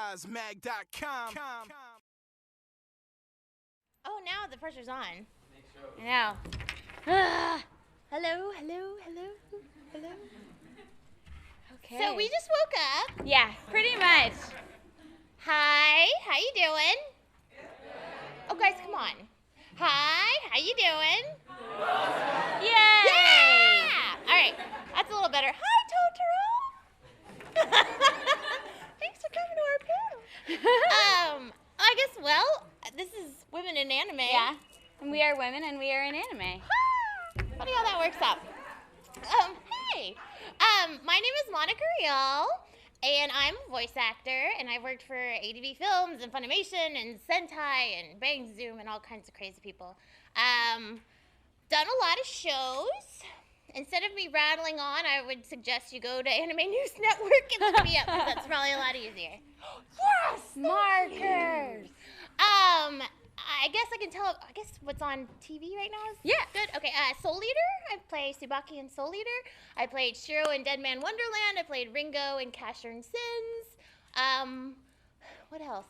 SuperSizeMag.com. Oh, now the pressure's on. I know. Hello. Okay. So we just woke up. Yeah, pretty much. Hi, how you doing? Oh, guys, come on. Hi, how you doing? Yay! Yeah! All right, that's a little better. Hi, Totoro. Thanks for coming to our panel. I guess, well, this is Women in Anime. Yeah. And we are women and we are in anime. Funny how that works out. Hey. My name is Monica Rial, and I'm a voice actor, and I've worked for ADV Films and Funimation and Sentai and Bang Zoom and all kinds of crazy people. Done a lot of shows. Instead of me rattling on, I would suggest you go to Anime News Network and look me up, because that's probably a lot easier. Yes! Markers! I guess I can tell, what's on TV right now is good. Okay, Soul Eater. I play Tsubaki in Soul Eater. I played Shiro in Dead Man Wonderland. I played Ringo in Casher and Sins. What else?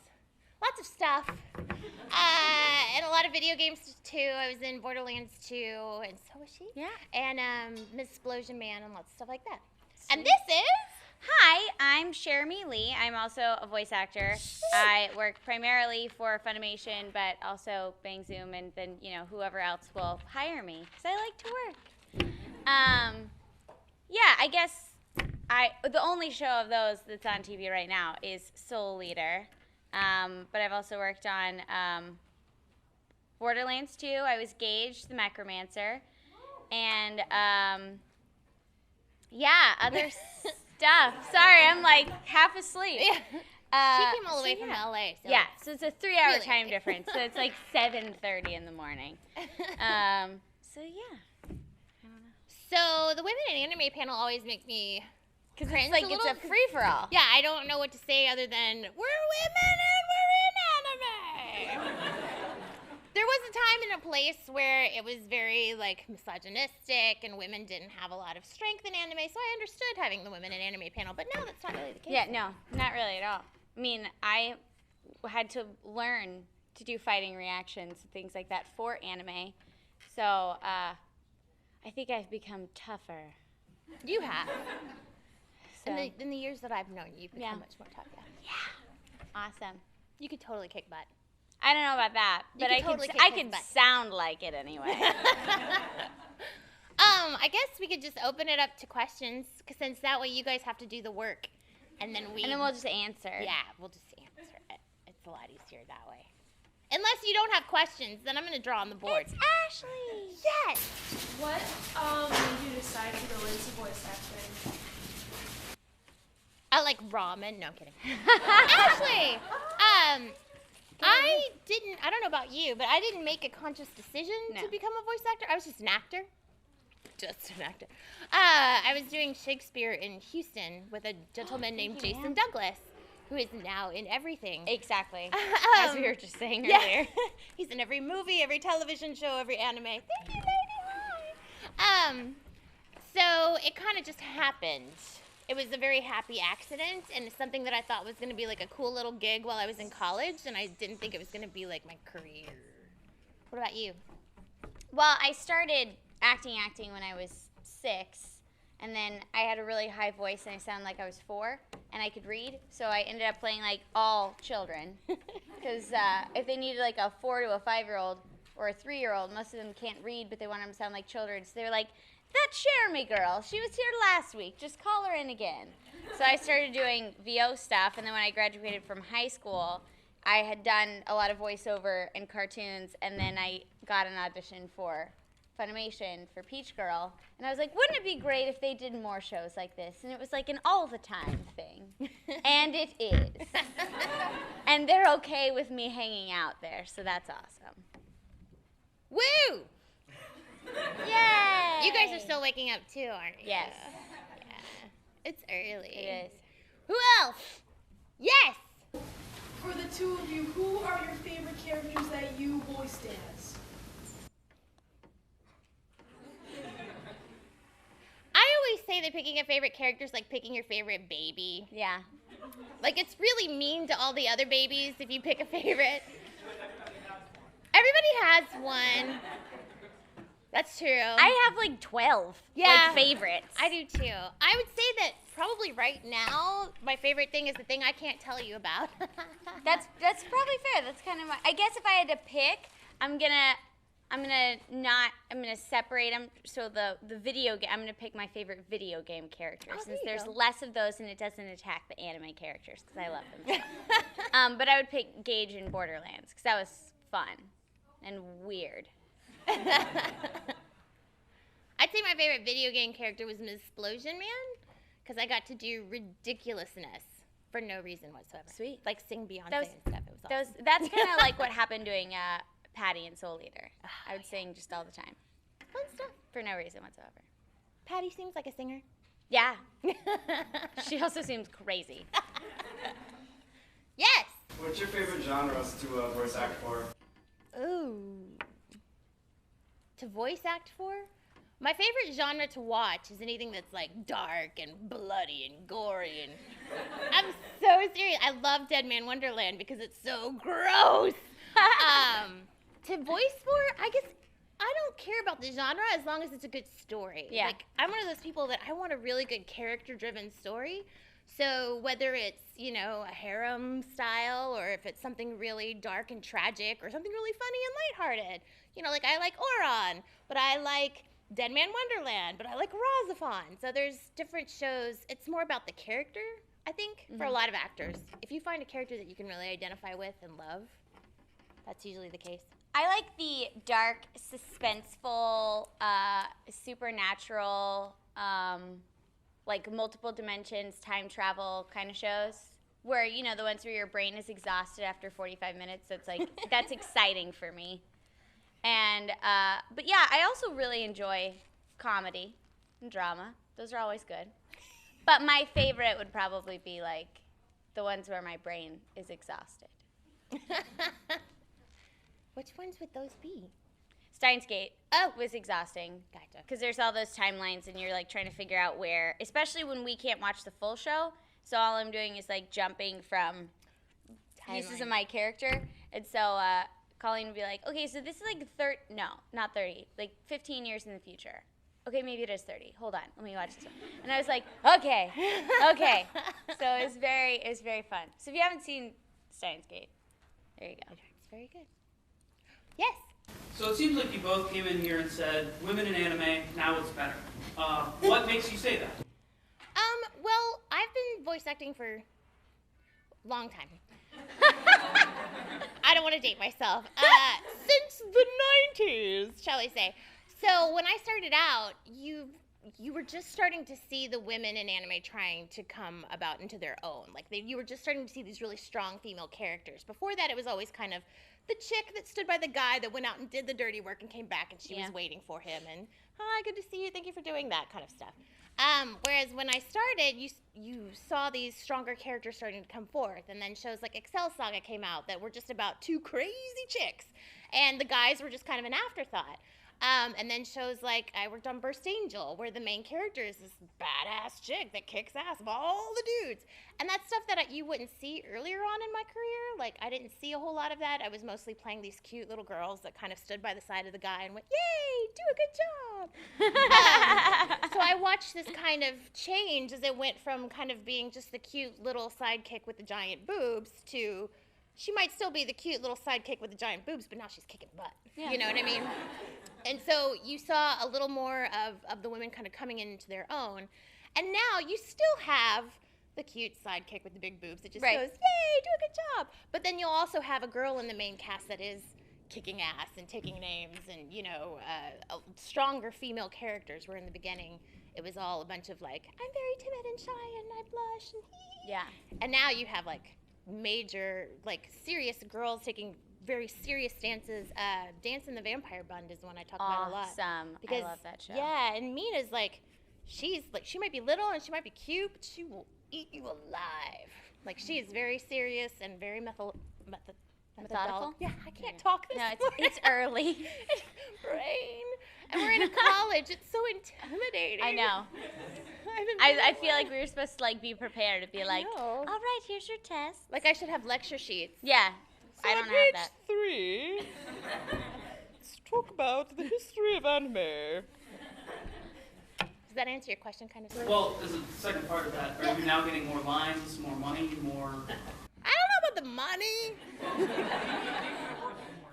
Lots of stuff. And a lot of video games too. I was in Borderlands 2, and so was she. Yeah. And Miss Explosion Man and lots of stuff like that. Sweet. And this is... Hi, I'm Cherami, Leigh. I'm also a voice actor. I work primarily for Funimation, but also Bang Zoom, and then, whoever else will hire me, because I like to work. Yeah, I guess the only show of those that's on TV right now is Soul Eater. But I've also worked on Borderlands 2. I was Gage, the Necromancer. And, other stuff. Sorry, I'm like half asleep. Yeah. She came all the way from LA. So so it's a 3-hour really time difference. So it's like 7:30 in the morning. I don't know. So the Women in Anime panel always make me Because cringe it's like a it's little, a free-for-all. Yeah, I don't know what to say other than, we're women and we're in anime. There was a time and a place where it was very, misogynistic and women didn't have a lot of strength in anime, so I understood having the Women in Anime panel, but now that's not really the case. Yeah, no, not really at all. I mean, I had to learn to do fighting reactions and things like that for anime, so I think I've become tougher. You have. So. In the years that I've known you, you've become much more tough, Yeah. Awesome. You could totally kick butt. I don't know about that, but I could sound like it anyway. I guess we could just open it up to questions, since that way you guys have to do the work, and then we'll just answer. Yeah, we'll just answer it. It's a lot easier that way. Unless you don't have questions, then I'm going to draw on the board. It's Ashley. Yes. What made you decide to go into voice acting? I like ramen. No, I'm kidding. Ashley, I don't know about you, but I didn't make a conscious decision to become a voice actor. I was just an actor. I was doing Shakespeare in Houston with a gentleman named Jason Douglas, who is now in everything. Exactly. As we were just saying earlier. He's in every movie, every television show, every anime. Thank you, lady. Hi. So it kind of just happened. It was a very happy accident, and it's something that I thought was going to be like a cool little gig while I was in college, and I didn't think it was going to be like my career. What about you? Well, I started acting when I was 6, and then I had a really high voice, and I sounded like I was 4, and I could read, so I ended up playing like all children, because if they needed like a 4 to a 5-year-old or a 3-year-old, most of them can't read, but they want them to sound like children, so they were like, that Cherami girl, she was here last week, just call her in again. So I started doing VO stuff, and then when I graduated from high school, I had done a lot of voiceover and cartoons, and then I got an audition for Funimation for Peach Girl, and I was like, wouldn't it be great if they did more shows like this? And it was like an all-the-time thing, and it is. And they're okay with me hanging out there, so that's awesome. Woo! Yay! You guys are still waking up too, aren't you? Yes. Yeah. It's early. It is. Who else? Yes! For the two of you, who are your favorite characters that you voiced as? I always say say that picking a favorite character is like picking your favorite baby. Yeah. Like, it's really mean to all the other babies if you pick a favorite. Everybody has one. That's true. I have like 12 favorites. I do too. I would say that probably right now, my favorite thing is the thing I can't tell you about. That's probably fair. That's kind of I guess if I had to pick, I'm gonna separate them. So the video game, I'm gonna pick my favorite video game characters, since there's less of those and it doesn't attack the anime characters because I love them. So. But I would pick Gage in Borderlands because that was fun and weird. I'd say my favorite video game character was Ms. Explosion Man, because I got to do ridiculousness for no reason whatsoever. Sweet. Like sing Beyonce and stuff. It was awesome. That's kind of like what happened doing Patty and Soul Eater. I would sing just all the time. Fun stuff. For no reason whatsoever. Patty seems like a singer. Yeah. She also seems crazy. Yes! What's your favorite genres to voice act for? Ooh. To voice act for? My favorite genre to watch is anything that's like dark and bloody and gory and I'm so serious. I love Dead Man Wonderland because it's so gross. To voice for, I guess I don't care about the genre as long as it's a good story. Yeah. Like, I'm one of those people that I want a really good character-driven story. So whether it's, you know, a harem style or if it's something really dark and tragic or something really funny and lighthearted. You know, like I like Oron, but I like Dead Man Wonderland, but I like Razafon. So there's different shows. It's more about the character, I think, for a lot of actors. If you find a character that you can really identify with and love, that's usually the case. I like the dark, suspenseful, supernatural, like multiple dimensions, time travel kind of shows. Where, you know, the ones where your brain is exhausted after 45 minutes. So it's like, that's exciting for me. And, but yeah, I also really enjoy comedy and drama. Those are always good. But my favorite would probably be like the ones where my brain is exhausted. Which ones would those be? Steins Gate was exhausting. Gotcha. Because there's all those timelines and you're like trying to figure out where, especially when we can't watch the full show. So all I'm doing is like jumping from pieces of my character. And so Colleen would be like, okay, so this is like not 30, like 15 years in the future. Okay, maybe it is 30. Hold on, let me watch this one. And I was like, okay. So it was very fun. So if you haven't seen Steins Gate, there you go. It's very good. Yes. So it seems like you both came in here and said, women in anime, now it's better. What makes you say that? Well, I've been voice acting for a long time. I don't want to date myself. Since the 90s, shall I say. So when I started out, you were just starting to see the women in anime trying to come about into their own. Like you were just starting to see these really strong female characters. Before that, it was always kind of the chick that stood by the guy that went out and did the dirty work and came back and she was waiting for him and, hi, good to see you, thank you for doing that kind of stuff. Whereas when I started, you saw these stronger characters starting to come forth, and then shows like Excel Saga came out that were just about two crazy chicks, and the guys were just kind of an afterthought. And then shows like I worked on Burst Angel, where the main character is this badass chick that kicks ass of all the dudes. And that's stuff that you wouldn't see earlier on in my career. Like, I didn't see a whole lot of that. I was mostly playing these cute little girls that kind of stood by the side of the guy and went, yay, do a good job. So I watched this kind of change as it went from kind of being just the cute little sidekick with the giant boobs to she might still be the cute little sidekick with the giant boobs, but now she's kicking butt. Yeah. You know what I mean? And so you saw a little more of the women kind of coming into their own. And now you still have the cute sidekick with the big boobs that just goes, yay, do a good job. But then you'll also have a girl in the main cast that is kicking ass and taking names and, you know, stronger female characters, where in the beginning it was all a bunch of like, I'm very timid and shy and I blush and And now you have like major, like serious girls taking very serious stances. Dance in the Vampire Bund is the one I talk about a lot. Awesome. I love that show. Yeah, and Mina's like, she might be little and she might be cute, but she will eat you alive. Like, she is very serious and very Methodical? Yeah, I can't talk this No, morning. it's early. Brain. And we're in a college. It's so intimidating. I know. I feel like we were supposed to like be prepared to be like, know. all right, here's your test. Like I should have lecture sheets. Yeah, I don't have that. 3, let's talk about the history of anime. Does that answer your question, kind of? Well, as a second part of that, are you now getting more lines, more money, more? I don't know about the money.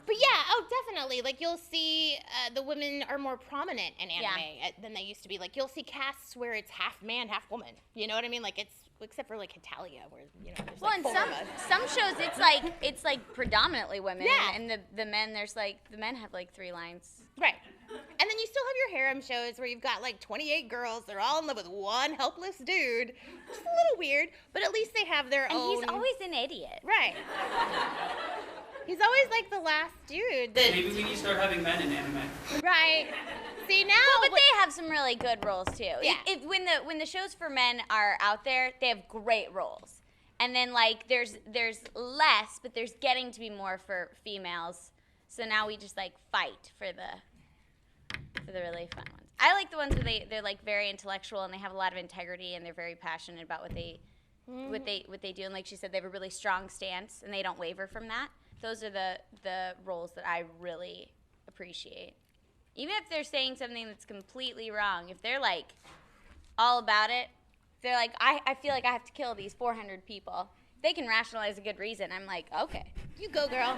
But yeah, oh, definitely. Like, you'll see the women are more prominent in anime than they used to be. Like, you'll see casts where it's half man, half woman. You know what I mean? Like, it's, except for, like, Italia, where, you know, there's, Well, like, in 4 of us. some shows it's like predominantly women. Yeah. And the men, the men have like 3 lines. Right. And then you still have your harem shows where you've got, like, 28 girls. They're all in love with one helpless dude. It's a little weird, but at least they have their And own. he's always an idiot. Right. He's always, like, the last dude. That, Maybe we need to start having men in anime. right. See, now. Well, but they have some really good roles too. Yeah. When the shows for men are out there, they have great roles. And then like there's less, but there's getting to be more for females. So now we just like fight for the really fun ones. I like the ones where they're like very intellectual and they have a lot of integrity and they're very passionate about what they do. And like she said, they have a really strong stance and they don't waver from that. Those are the roles that I really appreciate. Even if they're saying something that's completely wrong, if they're like all about it, they're like, I feel like I have to kill these 400 people. They can rationalize a good reason. I'm like, okay, You go, girl.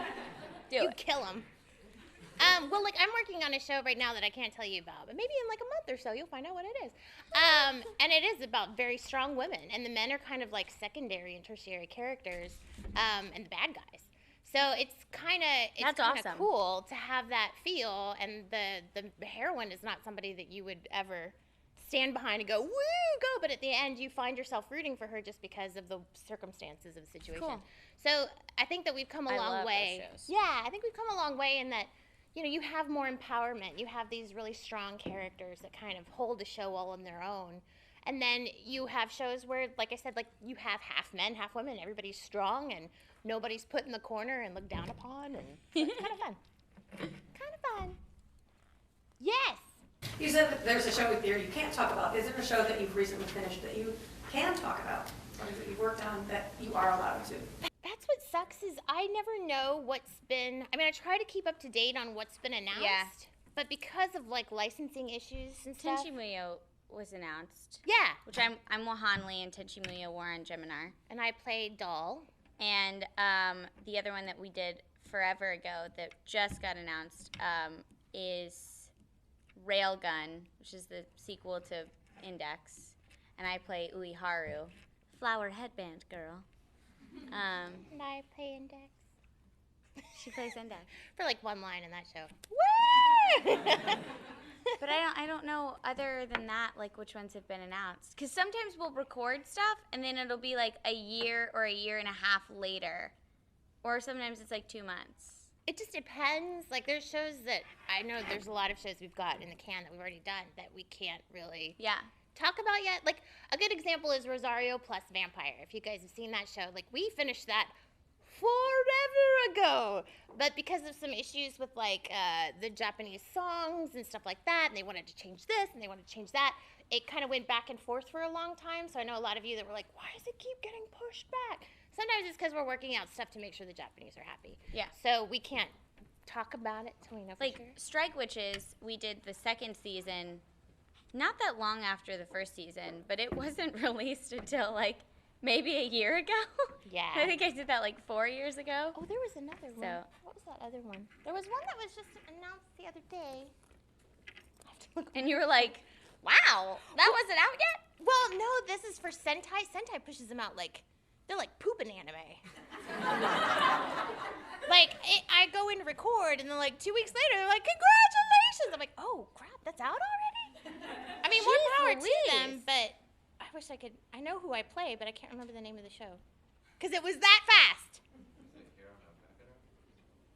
do You it. kill him. Well, like, I'm working on a show right now that I can't tell you about, but maybe in, like, a month or so, you'll find out what it is. And it is about very strong women, and the men are kind of, like, secondary and tertiary characters, and the bad guys. So it's kind That's of awesome. cool to have that feel, and the heroine is not somebody that you would ever stand behind and go, woo, go, but at the end you find yourself rooting for her just because of the circumstances of the situation. Cool. So I think that we've come a I long love way. those shows. Yeah, I think we've come a long way in that, you know, you have more empowerment. You have these really strong characters that kind of hold the show all on their own. And then you have shows where, like I said, like you have half men, half women. Everybody's strong and nobody's put in the corner and looked down upon. And so it's kind of fun. Kind of fun. Yes. You said that there's a show here you can't talk about. Is there a show that you've recently finished that you can talk about? Something that you've worked on that you are allowed to? That's what sucks is I never know what's been. I mean, I try to keep up to date on what's been announced. Yeah. But because of like licensing issues and stuff. Tenchi Muyo was announced, Yeah. which I'm Wahanli and Tenchi Muyo were on Geminar. And I played Doll. And the other one that we did forever ago that just got announced is Railgun, which is the sequel to Index. And I play Uiharu, flower headband girl. And I play Index. She plays Index. For like one line in that show. Woo! But I don't know other than that, like which ones have been announced. Because sometimes we'll record stuff and then it'll be like a year or a year and a half later. Or sometimes it's like 2 months. It just depends. Like there's shows that I know there's a lot of shows we've got in the can that we've already done that we can't really Yeah. talk about yet. Like a good example is Rosario plus Vampire. If you guys have seen that show, like we finished that forever ago, but because of some issues with like the Japanese songs and stuff like that, and they wanted to change this and they wanted to change that, it kind of went back and forth for a long time. So I know a lot of you that were like, why does it keep getting pushed back? Sometimes it's because we're working out stuff to make sure the Japanese are happy. Yeah. So we can't talk about it till we know for Like sure. Strike Witches, we did the second season not that long after the first season, but it wasn't released until like maybe a year ago. Yeah. I think I did that like 4 years ago. Oh, there was another one. So- What was that other one? There was one that was just announced the other day. I have to look. And you were like, wow, that wasn't out yet? Well, no, this is for Sentai. Sentai pushes them out like they're like pooping anime. I go in to record, and then like 2 weeks later, they're like, congratulations! I'm like, oh crap, that's out already? I mean, more Jeez power to Louise. them, but I wish I could. I know who I play, but I can't remember the name of the show because it was that fast.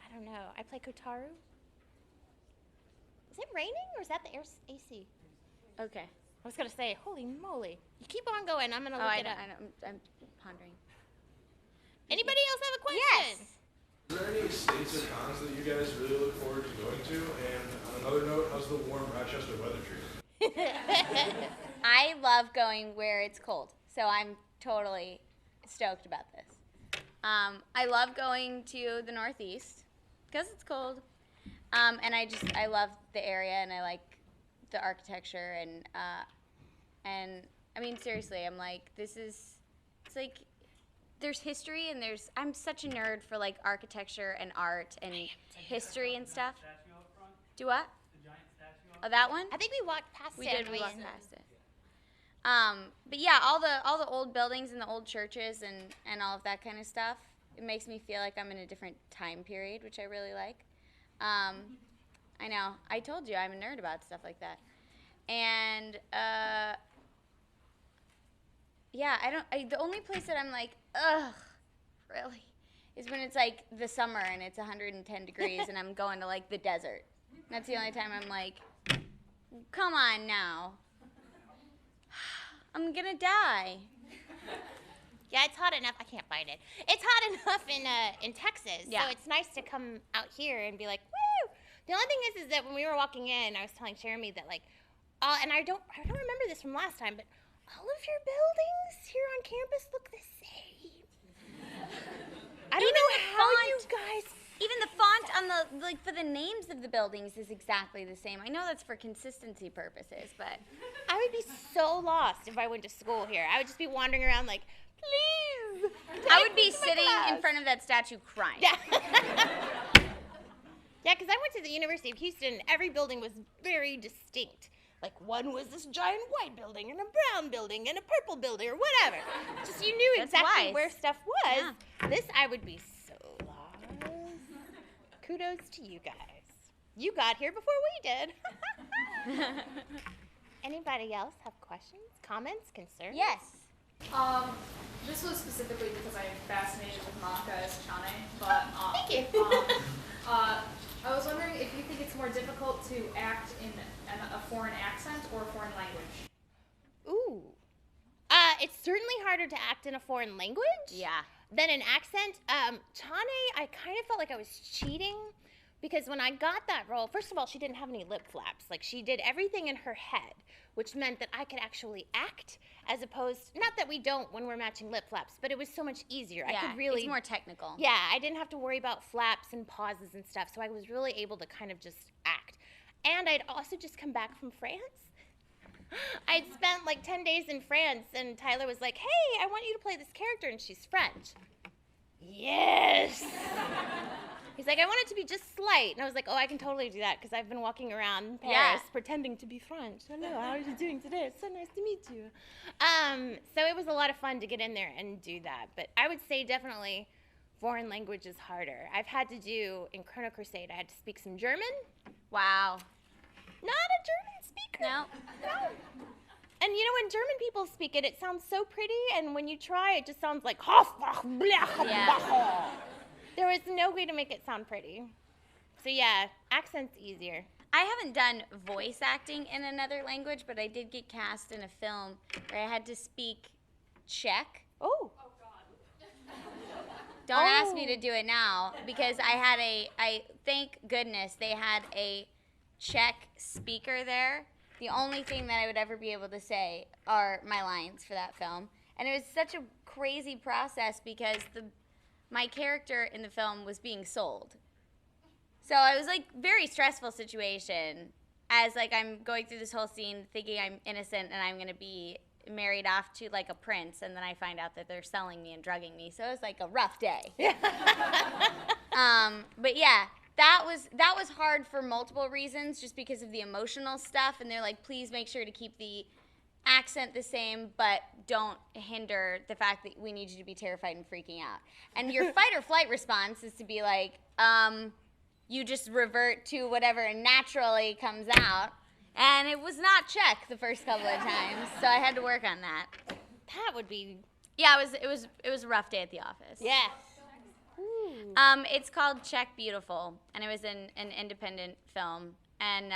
I don't know. I play Kotaru. Is it raining or is that the AC? Okay. I was gonna say, holy moly! You keep on going. I'm gonna Oh, look I it up. don't, I'm pondering. Anybody else have a question? Yes. Is there any you guys really look forward to going to? And on another note, how's the warm Rochester weather treating you? I love going where it's cold, so I'm totally stoked about this. I love going to the Northeast because it's cold, and I love the area, and I like the architecture, and I mean, seriously, I'm like, it's like, there's history, and I'm such a nerd for like architecture and art and history and stuff. Statue out front, Do what? the giant statue out Oh, that one? I think we walked past We it. did. We walked past it. But yeah, all the old buildings and the old churches and all of that kind of stuff. It makes me feel like I'm in a different time period, which I really like. I know. I told you I'm a nerd about stuff like that. And yeah, the only place that I'm like, ugh, really, is when it's like the summer and it's 110 degrees and I'm going to like the desert. That's the only time I'm like, come on now. I'm gonna die. Yeah, it's hot enough. I can't find it. It's hot enough in Texas, Yeah. so it's nice to come out here and be like, woo. The only thing is that when we were walking in, I was telling Cherami that like, and I don't remember this from last time, but all of your buildings here on campus look the same. I don't Even know the how font. you guys. Even the font on the, like, for the names of the buildings is exactly the same. I know that's for consistency purposes, but I would be so lost if I went to school here. I would just be wandering around like, please. I would be take me to my sitting in class. front of that statue crying. Yeah. Yeah, because I went to the University of Houston, and every building was very distinct. Like, one was this giant white building, and a brown building, and a purple building, or whatever. Just you knew That's exactly wise. where stuff was. Yeah. This, I would be so lost. Kudos to you guys. You got here before we did. Anybody else have questions, comments, concerns? Yes. This was specifically because I'm fascinated with Monica as Chane, but Thank you. I was wondering if you think it's more difficult to act in a foreign accent or a foreign language. Ooh. It's certainly harder to act in a foreign language. Yeah. Than an accent. Chane, I kind of felt like I was cheating because when I got that role, first of all, she didn't have any lip flaps. Like, she did everything in her head, which meant that I could actually act as opposed, not that we don't when we're matching lip flaps, but it was so much easier. Yeah, I could really. it's more technical. Yeah, I didn't have to worry about flaps and pauses and stuff, so I was really able to kind of just act. And I'd also just come back from France. I'd spent like 10 days in France, and Tyler was like, hey, I want you to play this character, and she's French. Yes! He's like, I want it to be just slight. And I was like, oh, I can totally do that, because I've been walking around Paris pretending to be French. Hello, how are you doing today? It's so nice to meet you. So it was a lot of fun to get in there and do that. But I would say definitely foreign language is harder. I've had to do, in Chrono Crusade, I had to speak some German. Wow. Not a German speaker. No. No. And you know, when German people speak it, it sounds so pretty, and when you try, it just sounds like Yeah. There was no way to make it sound pretty. So yeah, accent's easier. I haven't done voice acting in another language, but I did get cast in a film where I had to speak Czech. Oh. Don't ask me to do it now, because I thank goodness they had a Czech speaker there. The only thing that I would ever be able to say are my lines for that film. And it was such a crazy process because my character in the film was being sold. So it was like very stressful situation as like I'm going through this whole scene thinking I'm innocent and I'm going to be married off to like a prince, and then I find out that they're selling me and drugging me. So it was like a rough day. But yeah, that was hard for multiple reasons, just because of the emotional stuff, and they're like, please make sure to keep the accent the same, but don't hinder the fact that we need you to be terrified and freaking out. And your fight or flight response is to be like, you just revert to whatever naturally comes out. And it was not Czech the first couple of times, so I had to work on that. That would be. Yeah, it was a rough day at the office. Yeah. It's called Czech Beautiful, and it was an independent film. And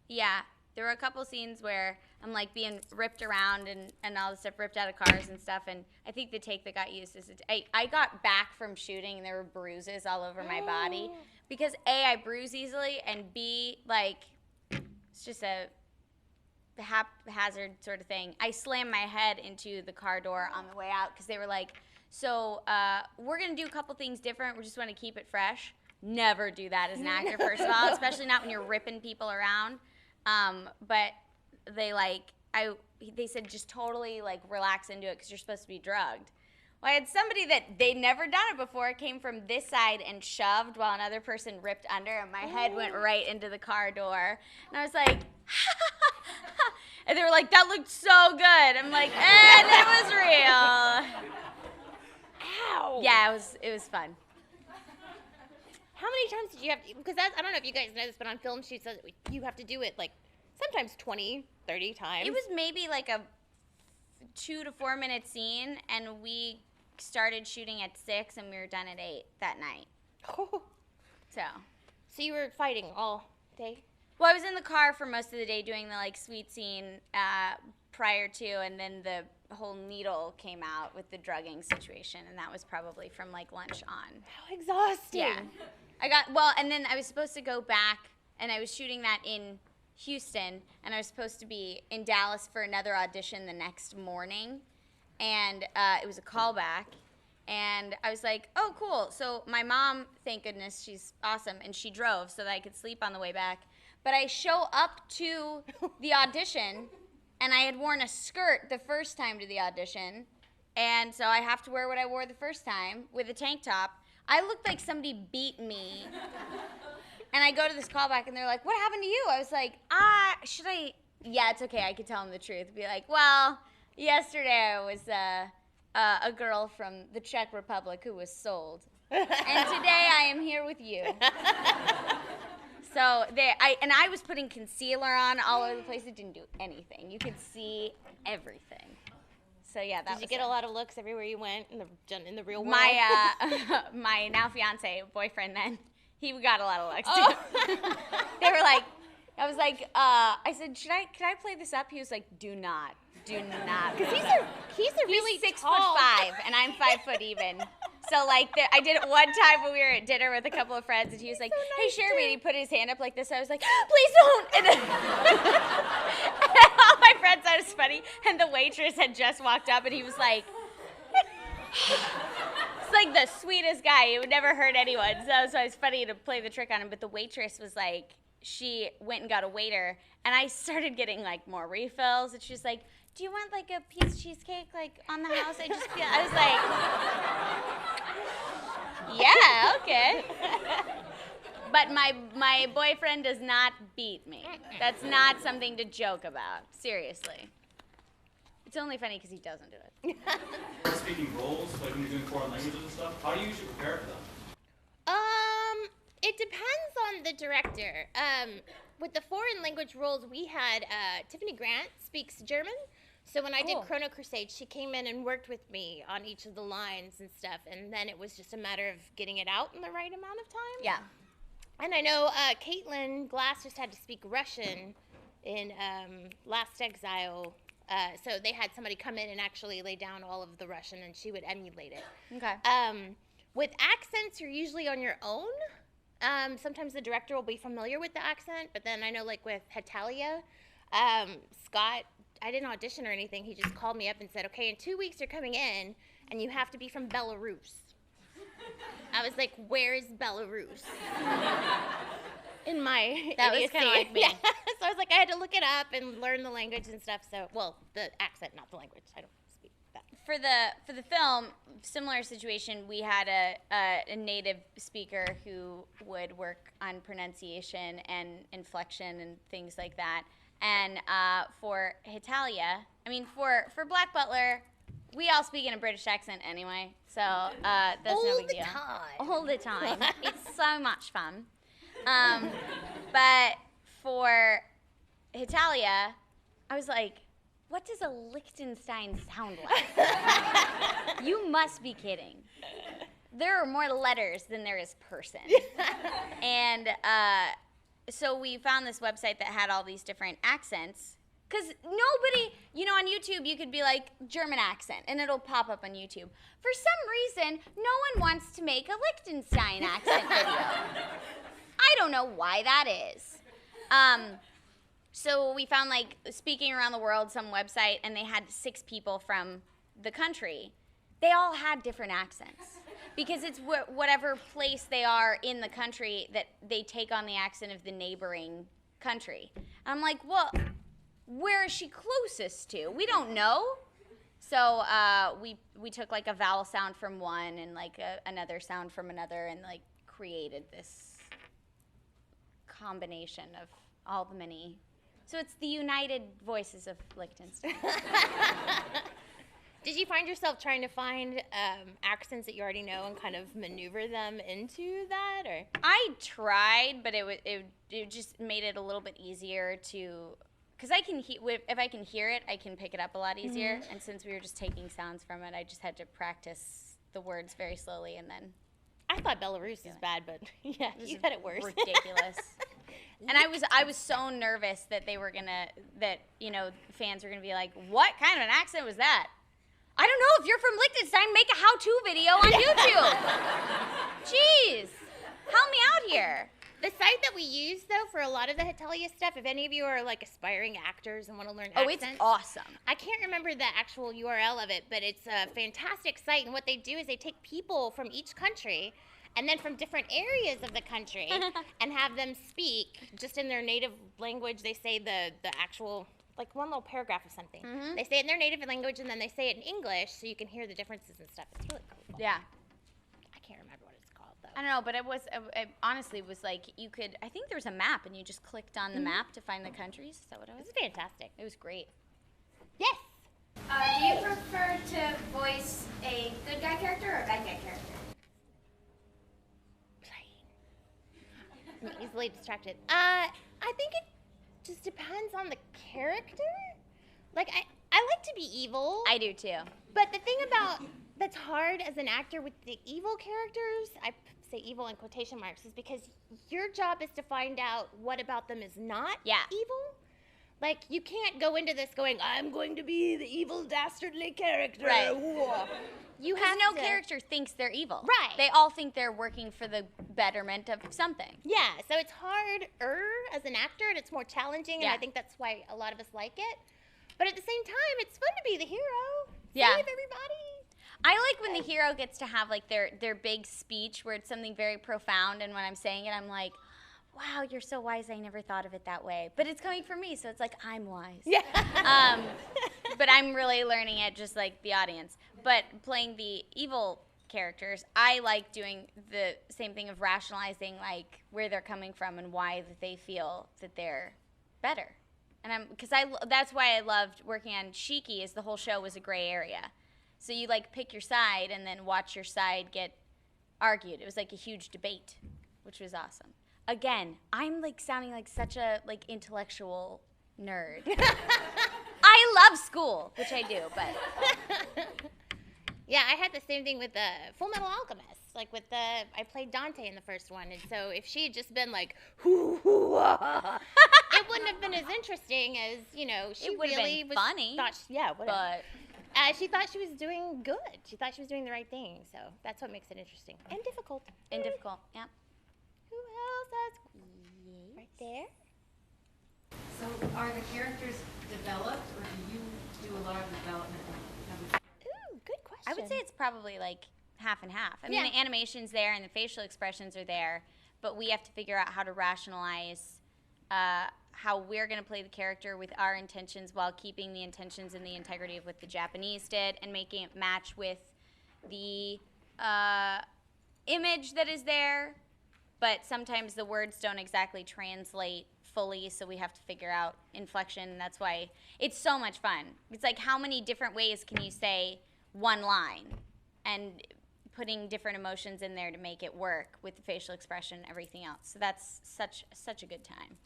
yeah, there were a couple scenes where I'm like being ripped around and all this stuff, ripped out of cars and stuff. And I think the take that got used is I got back from shooting and there were bruises all over my body because A, I bruise easily, and B, like, it's just a haphazard sort of thing. I slammed my head into the car door on the way out because they were like, so we're going to do a couple things different. We just want to keep it fresh. Never do that as an actor, first of all, especially not when you're ripping people around. But they said just totally like relax into it because you're supposed to be drugged. Well, I had somebody that they'd never done it before came from this side and shoved while another person ripped under, and my head went right into the car door. And I was like, and they were like, that looked so good. I'm like, and it was real. Ow. Yeah, it was fun. How many times did you have to, because I don't know if you guys know this, but on film shoots, you have to do it like sometimes 20, 30 times. It was maybe like a 2 to 4 minute scene, and we started shooting at 6 and we were done at 8 that night. So you were fighting all day? Well, I was in the car for most of the day doing the like sweet scene prior to, and then the whole needle came out with the drugging situation, and that was probably from like lunch on. How exhausting. Yeah. And then I was supposed to go back, and I was shooting that in Houston, and I was supposed to be in Dallas for another audition the next morning, and it was a callback, and I was like, oh, cool. So my mom, thank goodness, she's awesome, and she drove so that I could sleep on the way back. But I show up to the audition, and I had worn a skirt the first time to the audition, and so I have to wear what I wore the first time with a tank top. I looked like somebody beat me. And I go to this callback, and they're like, what happened to you? I was like, should I? Yeah, it's okay. I could tell them the truth. Be like, well, yesterday I was a girl from the Czech Republic who was sold. And today I am here with you. So I was putting concealer on all over the place. It didn't do anything. You could see everything. So yeah, that was. Did you get a lot of looks everywhere you went in the real world? My now fiance, boyfriend then, he got a lot of looks too. They were like, I was like, I said, can I play this up? He was like, do not. Because he's really 6'5", tall. and I'm 5 foot even. So like, I did it one time when we were at dinner with a couple of friends, and he was like, hey, Cherami, and he put his hand up like this. I was like, please don't. And then all my friends thought it was funny, and the waitress had just walked up, and he was like, it's like the sweetest guy. He would never hurt anyone. So it's funny to play the trick on him. But the waitress was like, she went and got a waiter, and I started getting like more refills, and she was like, do you want like a piece of cheesecake like on the house? I was like, yeah, okay. But my boyfriend does not beat me. That's not something to joke about. Seriously. It's only funny because he doesn't do it. Speaking roles, like when you're doing foreign languages and stuff, how do you usually prepare for them? It depends on the director. With the foreign language roles, we had Tiffany Grant speaks German. So when I did Chrono Crusade, she came in and worked with me on each of the lines and stuff, and then it was just a matter of getting it out in the right amount of time. Yeah. And I know Caitlin Glass just had to speak Russian in Last Exile. So they had somebody come in and actually lay down all of the Russian, and she would emulate it. Okay. With accents, you're usually on your own. Sometimes the director will be familiar with the accent, but then I know like with Hetalia, Scott, I didn't audition or anything. He just called me up and said, okay, in 2 weeks you're coming in, and you have to be from Belarus. I was like, where is Belarus? In my That was idiocy. kind of like me. Yeah. So I was like, I had to look it up and learn the language and stuff. So, well, the accent, not the language. I don't speak that. For the film, similar situation, we had a native speaker who would work on pronunciation and inflection and things like that. And for Hetalia, I mean, for Black Butler, we all speak in a British accent anyway, so that's no big deal. All the time. It's so much fun. But for Hetalia, I was like, what does a Liechtenstein sound like? You must be kidding. There are more letters than there is person. And so we found this website that had all these different accents, Because nobody, on YouTube, you could be like, German accent, and it'll pop up on YouTube. For some reason, no one wants to make a Liechtenstein accent video. I don't know why that is. So we found, like, Speaking Around the World, some website, and they had 6 people from the country. They all had different accents. Because it's whatever place they are in the country that they take on the accent of the neighboring country. And I'm like, well, where is she closest to? We don't know. So we took like a vowel sound from one and like another sound from another and like created this combination of all the many. So it's the United Voices of Liechtenstein. Did you find yourself trying to find accents that you already know and kind of maneuver them into that, or? I tried, but it just made it a little bit easier to, because if I can hear it, I can pick it up a lot easier. Mm-hmm. And since we were just taking sounds from it, I just had to practice the words very slowly, and then. I thought Belarus was bad, but yeah, you had it worse. Ridiculous. And I was so nervous that fans were gonna be like, what kind of an accent was that? I don't know, if you're from Liechtenstein, make a how-to video on YouTube. Jeez, help me out here. The site that we use, though, for a lot of the Hatelia stuff, if any of you are, like, aspiring actors and want to learn accents. Oh, it's awesome. I can't remember the actual URL of it, but it's a fantastic site, and what they do is they take people from each country and then from different areas of the country and have them speak just in their native language. They say the actual, like, one little paragraph of something. Mm-hmm. They say it in their native language, and then they say it in English so you can hear the differences and stuff. It's really cool. Yeah. I can't remember what it's called, though. I don't know, but it honestly was like you could, I think there was a map, and you just clicked on the map to find the countries. Is that what it was? It's fantastic. It was great. Yes. Do you prefer to voice a good guy character or a bad guy character? I'm easily distracted. I think it just depends on the character. Like, I like to be evil. I do too. But the thing that's hard as an actor with the evil characters, I say evil in quotation marks, is because your job is to find out what about them is not evil. Like, you can't go into this going, I'm going to be the evil, dastardly character. Right. You Because have no to, character thinks they're evil. Right. They all think they're working for the betterment of something. Yeah, so it's harder as an actor, and it's more challenging, and I think that's why a lot of us like it. But at the same time, it's fun to be the hero. Yeah. Save everybody. I like when the hero gets to have like their big speech where it's something very profound, and when I'm saying it, I'm like, wow, you're so wise, I never thought of it that way. But it's coming from me, so it's like, I'm wise. Yeah. But I'm really learning it just like the audience. But playing the evil characters, I like doing the same thing of rationalizing like where they're coming from and why that they feel that they're better. And that's why I loved working on Shiki, is the whole show was a gray area. So you like pick your side and then watch your side get argued. It was like a huge debate, which was awesome. Again, I'm like sounding like such a like intellectual nerd. I love school, which I do, but yeah, I had the same thing with the Full Metal Alchemist. Like I played Dante in the first one, and so if she had just been like, hoo hoo ah, it wouldn't have been as interesting as she it would really have been funny. But she thought she was doing good. She thought she was doing the right thing. So that's what makes it interesting and difficult. And difficult, yeah. Who else has right there? So are the characters developed, or do you do a lot of development? Ooh, good question. I would say it's probably like half and half. I mean, the animation's there and the facial expressions are there, but we have to figure out how to rationalize how we're going to play the character with our intentions while keeping the intentions and the integrity of what the Japanese did and making it match with the image that is there, but sometimes the words don't exactly translate fully, so we have to figure out inflection, and that's why it's so much fun. It's like, how many different ways can you say one line, and putting different emotions in there to make it work with the facial expression and everything else. So that's such a good time.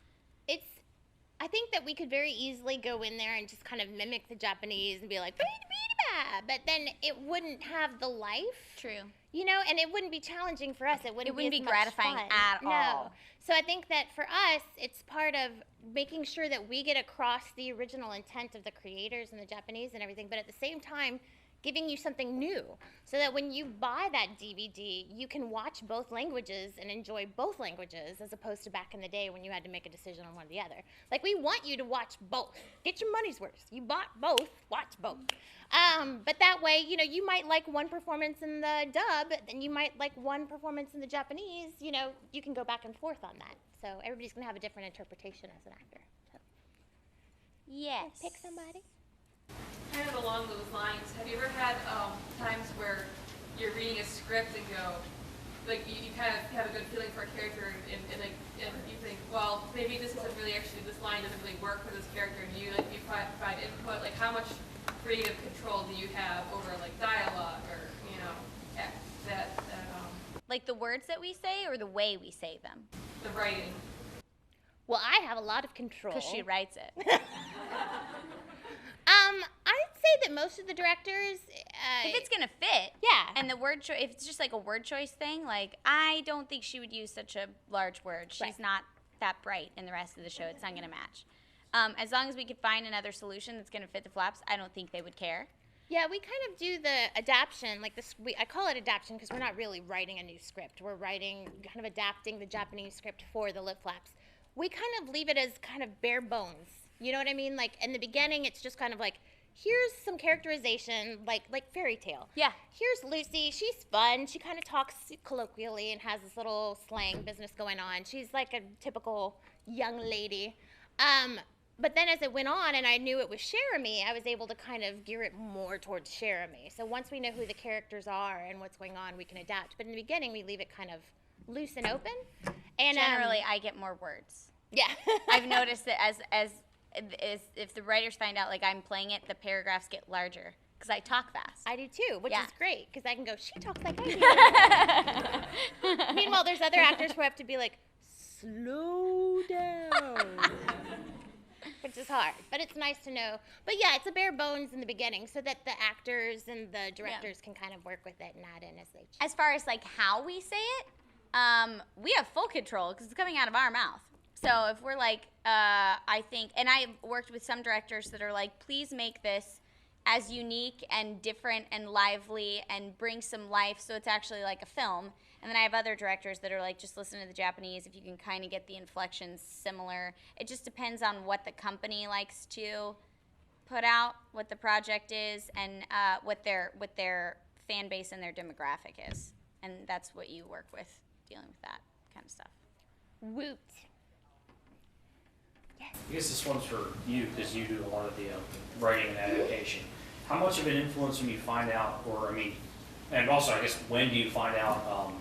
I think that we could very easily go in there and just kind of mimic the Japanese and be like, "Bee-da-bee-da-ba," but then it wouldn't have the life. True. You know, and it wouldn't be challenging for us. It wouldn't be as much gratifying fun. at No. all. So I think that for us, it's part of making sure that we get across the original intent of the creators and the Japanese and everything, but at the same time, giving you something new so that when you buy that DVD, you can watch both languages and enjoy both languages as opposed to back in the day when you had to make a decision on one or the other. Like, we want you to watch both. Get your money's worth. You bought both, watch both. But that way, you know, you might like one performance in the dub, and you might like one performance in the Japanese. You know, you can go back and forth on that. So everybody's going to have a different interpretation as an actor. So. Yes. Pick somebody. Kind of along those lines, have you ever had times where you're reading a script and go, like, you kind of have a good feeling for a character and you think, well, maybe this isn't really actually, this line doesn't really work for this character, and you provide input, like how much creative control do you have over like dialogue or, you know, like the words that we say or the way we say them? The writing. Well, I have a lot of control. Because she writes it. I'd say that most of the directors, if it's gonna fit, yeah, and the word choice, if it's just like a word choice thing, like I don't think she would use such a large word. She's Right. not that bright in the rest of the show. It's not gonna match. As long as we could find another solution that's gonna fit the flaps, I don't think they would care. Yeah, we kind of do the adaptation, like this. I call it adaptation because we're not really writing a new script. We're writing, kind of adapting the Japanese script for the lip flaps. We kind of leave it as kind of bare bones. You know what I mean? Like in the beginning, it's just kind of like, here's some characterization, like fairy tale. Yeah. Here's Lucy. She's fun. She kind of talks colloquially and has this little slang business going on. She's like a typical young lady. But then as it went on and I knew it was Cherami, I was able to kind of gear it more towards Cherami. So once we know who the characters are and what's going on, we can adapt. But in the beginning, we leave it kind of loose and open. And generally, I get more words. Yeah. I've noticed that as if the writers find out like I'm playing it, the paragraphs get larger because I talk fast. I do too, which Yeah. is great because I can go, she talks like I do. Meanwhile, there's other actors who have to be like, slow down. Which is hard, but it's nice to know. But yeah, it's a bare bones in the beginning so that the actors and the directors can kind of work with it and add in as they choose. As far as like how we say it, we have full control because it's coming out of our mouth. So if we're like, I think, and I've worked with some directors that are like, please make this as unique and different and lively and bring some life so it's actually like a film. And then I have other directors that are like, just listen to the Japanese if you can kind of get the inflections similar. It just depends on what the company likes to put out, what the project is, and what their fan base and their demographic is. And that's what you work with, dealing with that kind of stuff. Woot. I guess this one's for you because you do a lot of the writing and adaptation. How much of an influence when you find out, or I mean, and also I guess when do you find out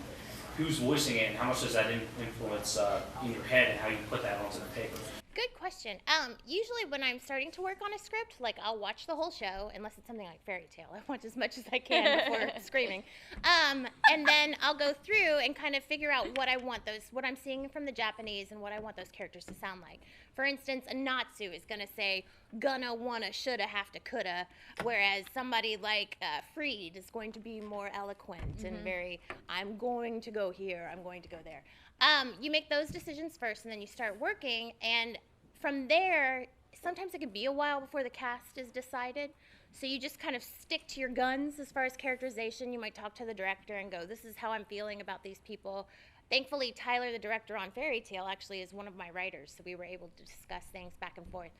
who's voicing it and how much does that influence in your head and how you put that onto the paper? Good question. Usually when I'm starting to work on a script, like I'll watch the whole show, unless it's something like fairy tale. I watch as much as I can before screaming. And then I'll go through and kind of figure out what I want what I'm seeing from the Japanese and what I want those characters to sound like. For instance, a Natsu is going to say, gonna, wanna, shoulda, have to, coulda, whereas somebody like Freed is going to be more eloquent and very, I'm going to go here, I'm going to go there. You make those decisions first and then you start working, and from there, sometimes it can be a while before the cast is decided. So you just kind of stick to your guns as far as characterization. You might talk to the director and go, this is how I'm feeling about these people. Thankfully, Tyler, the director on Fairy Tale, actually is one of my writers, so we were able to discuss things back and forth.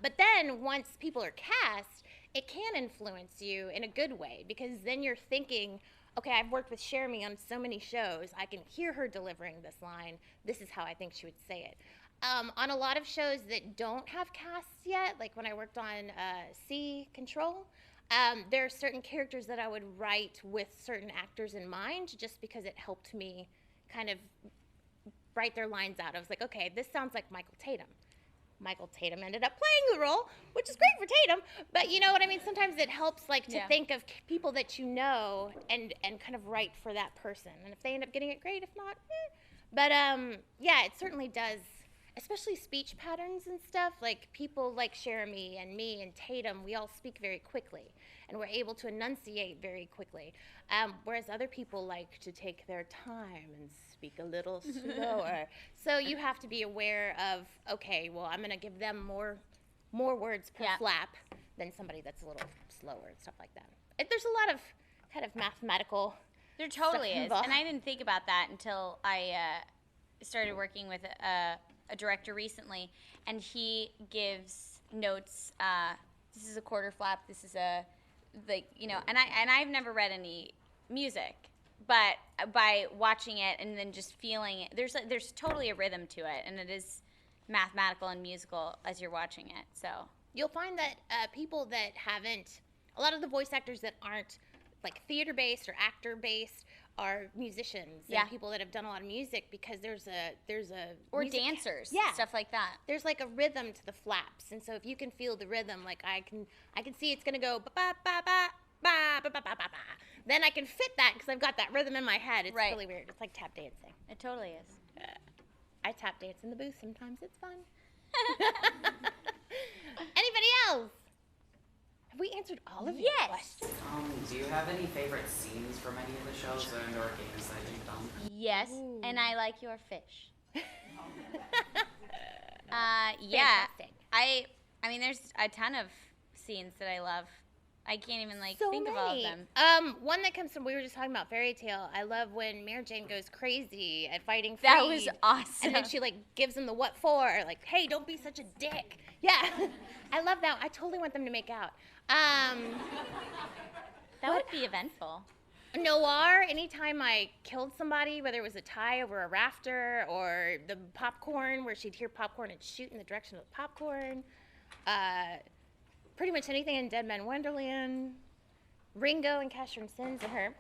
But then once people are cast, it can influence you in a good way, because then you're thinking, okay, I've worked with Cherami on so many shows. I can hear her delivering this line. This is how I think she would say it. On a lot of shows that don't have casts yet, like when I worked on Sea Control, there are certain characters that I would write with certain actors in mind just because it helped me kind of write their lines out. I was like, okay, this sounds like Michael Tatum. Michael Tatum ended up playing the role, which is great for Tatum, but you know what I mean? Sometimes it helps like to think of people that you know and kind of write for that person. And if they end up getting it, great. If not, But yeah, it certainly does especially speech patterns and stuff, like people like Cherami and me and Tatum, we all speak very quickly, and we're able to enunciate very quickly, whereas other people like to take their time and speak a little slower. So you have to be aware of, okay, well, I'm going to give them more words per flap than somebody that's a little slower and stuff like that. There's a lot of kind of mathematical There totally stuff is, involved. and I didn't think about that until I started working with a director recently, and he gives notes. This is a quarter flap. This is a, like, you know, and I've never read any music, but by watching it and then just feeling it, there's totally a rhythm to it, and it is mathematical and musical as you're watching it. So You'll find that people that haven't, a lot of the voice actors that aren't like theater-based or actor-based are musicians and people that have done a lot of music, because there's a or music, dancers, stuff like that. There's like a rhythm to the flaps, and so if you can feel the rhythm, like I can see it's gonna go ba ba ba ba ba ba ba ba ba. Then I can fit that because I've got that rhythm in my head. It's really weird. It's like tap dancing. It totally is. I tap dance in the booth sometimes. It's fun. Anybody else? Have we answered all of your questions? Do you have any favorite scenes from any of the shows or games that you've done? Yes, and I like your fish. Yeah. Fantastic. I mean, there's a ton of scenes that I love. I can't even think of all of them. One that comes from, we were just talking about Fairy Tale. I love when Mary Jane goes crazy at fighting Freed. That was awesome. And then she like gives him the what for, like, hey, don't be such a dick. Yeah, I love that. I totally want them to make out. That would be eventful. Noir, anytime I killed somebody, whether it was a tie over a rafter or the popcorn, where she'd hear popcorn and shoot in the direction of the popcorn. Pretty much anything in Dead Man Wonderland. Ringo and Cash from Sins and her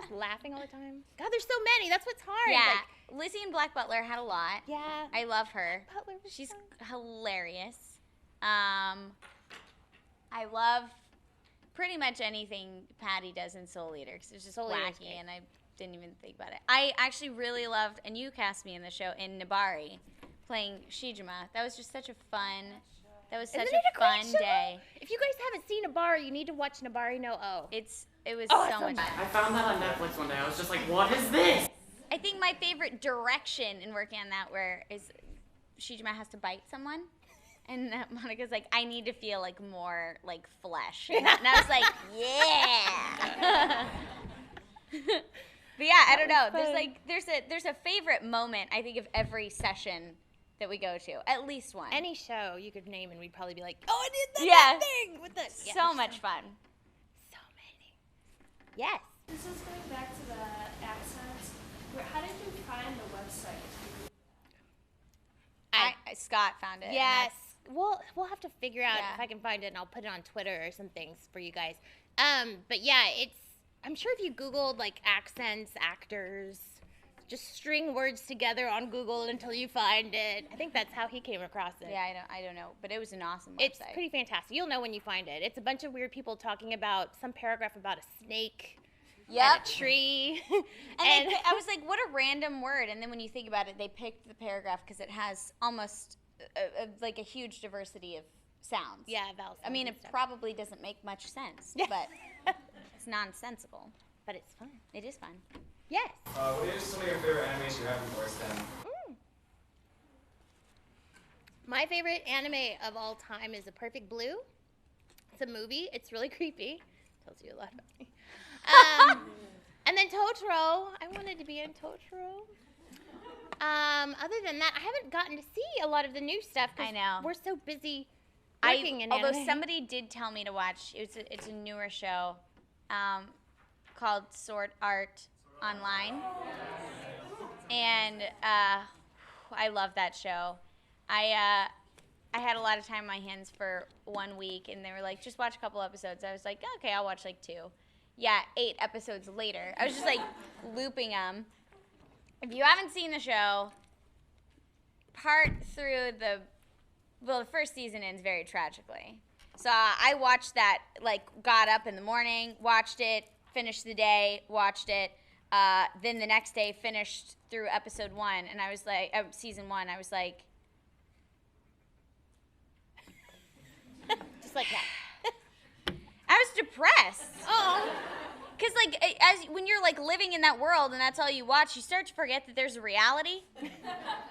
just laughing all the time. God, there's so many. That's what's hard. Yeah. Like, Lizzie and Black Butler had a lot. Yeah. I love her. Butler was She's fun. hilarious. I love pretty much anything Patty does in Soul Eater, because it's just Soul Eater's wacky, great. and I didn't even think about it. I actually really loved, and you cast me in the show, in Nabari, playing Shijima. That was just such a fun, Isn't such it a great fun show? day. If you guys haven't seen Nabari, you need to watch Nabari No O. It was Oh, so much fun. I found that on Netflix one day. I was just like, what is this? I think my favorite direction in working on that is Shijima has to bite someone. And Monica's like, I need to feel like more like flesh. And I was like, yeah. But yeah, I don't know. There's a favorite moment, I think, of every session that we go to. At least one. Any show you could name, and we'd probably be like, oh, I did that thing with this. Yeah, So much fun. So many. Yes. This is going back to the accents. How did you find the website? Scott found it. and Yes. We'll have to figure out Yeah. if I can find it, and I'll put it on Twitter or some things for you guys. But yeah, I'm sure if you Googled like accents, actors, just string words together on Google until you find it. I think that's how he came across it. Yeah, I don't know, but it was an awesome website. It's pretty fantastic. You'll know when you find it. It's a bunch of weird people talking about some paragraph about a snake. Yep. And a tree. And I was like, what a random word. And then when you think about it, they picked the paragraph because it has almost like a huge diversity of sounds. Yeah, vowel I mean, it sounds and stuff. probably doesn't make much sense, but it's nonsensical. But it's fun. It is fun. Yes. What are some of your favorite animes you have voiced in? My favorite anime of all time is A Perfect Blue. It's a movie. It's really creepy. Tells you a lot about me. And then Totoro. I wanted to be in Totoro. Other than that, I haven't gotten to see a lot of the new stuff. I know. We're so busy working in Although anime. somebody did tell me to watch, it's a newer show called Sword Art Online. And I love that show. I had a lot of time on my hands for 1 week, and they were like, just watch a couple episodes. I was like, okay, I'll watch like 2. Yeah, 8 episodes later. I was just like looping them. If you haven't seen the show, part through the first season ends very tragically. So I watched that, like, got up in the morning, watched it, finished the day, watched it. then the next day finished through episode 1, and I was like, season 1, I was like, just like that. I was depressed. Oh. Because, like, when you're, like, living in that world and that's all you watch, you start to forget that there's a reality.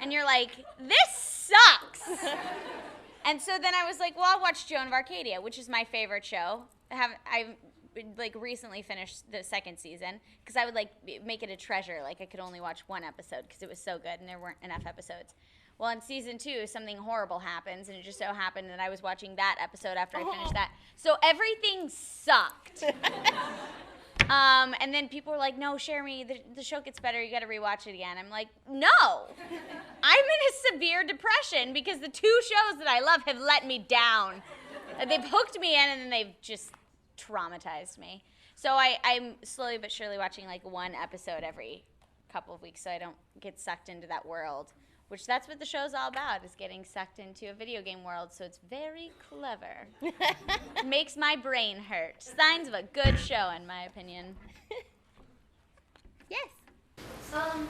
And you're like, this sucks. And so then I was like, well, I'll watch Joan of Arcadia, which is my favorite show. I like, recently finished the 2nd season because I would, like, make it a treasure. Like, I could only watch 1 episode because it was so good and there weren't enough episodes. Well, in season 2, something horrible happens, and it just so happened that I was watching that episode after I finished that. So everything sucked. And then people were like, no, Cherami, the show gets better. You got to rewatch it again. I'm like, no. I'm in a severe depression because the 2 shows that I love have let me down. They've hooked me in, and then they've just traumatized me. So I'm slowly but surely watching, like, 1 episode every couple of weeks so I don't get sucked into that world. Which that's what the show's all about, is getting sucked into a video game world, so it's very clever. Makes my brain hurt. Signs of a good show, in my opinion. Yes.